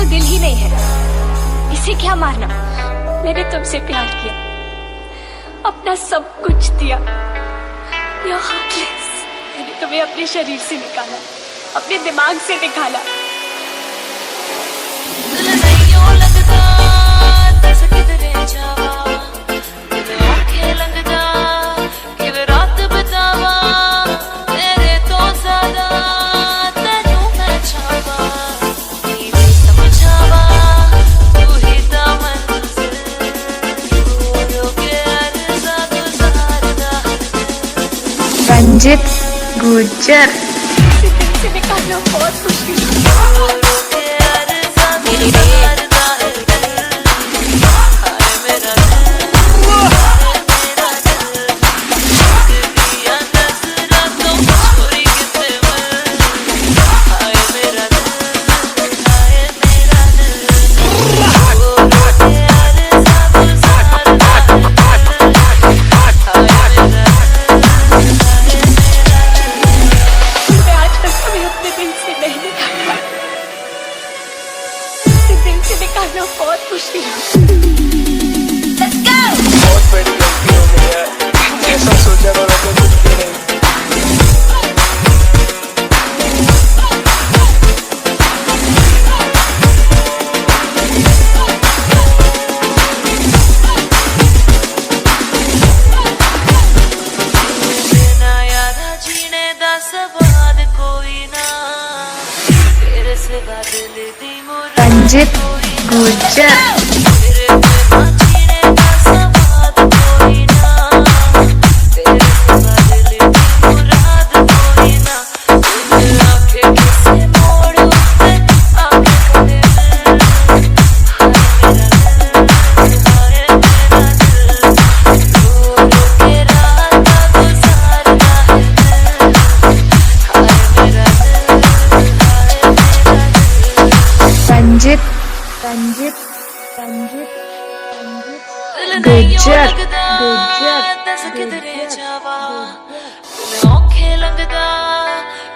तो दिल ही नहीं है, इसे क्या मारना। मैंने तुमसे प्यार किया, अपना सब कुछ दिया। You're heartless। मैंने तुम्हें अपने शरीर से निकाला, अपने दिमाग से निकाला। रंजित गुर्जर। दिल से निकालना बहुत मुश्किल है। दिल से निकालना बहुत मुश्किल है। Let's go! बहुत बड़ी गलती हो गई है, जैसा सोचा था वैसा कुछ भी नहीं। बिना यारा जीने दा स्वाद कोई ना, तेरे सिवा दिल दी रंजित गुर्जर। रंजित रंजित रंजित रंजित गुर्जर औखे लगदा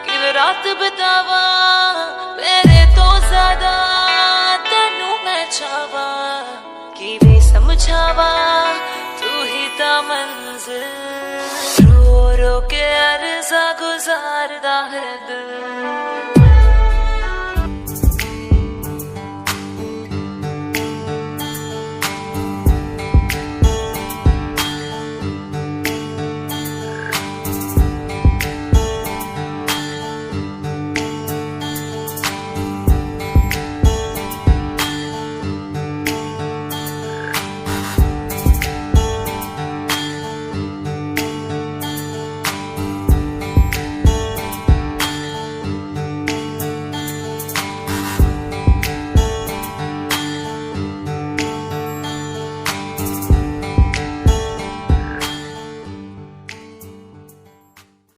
कि रात बितावा, मेरे तो ज्यादा तेनू मैं चावा, कि वे समझावा तू ही ता मंजिल, रो रो के अर्जा गुजारदा है दिल।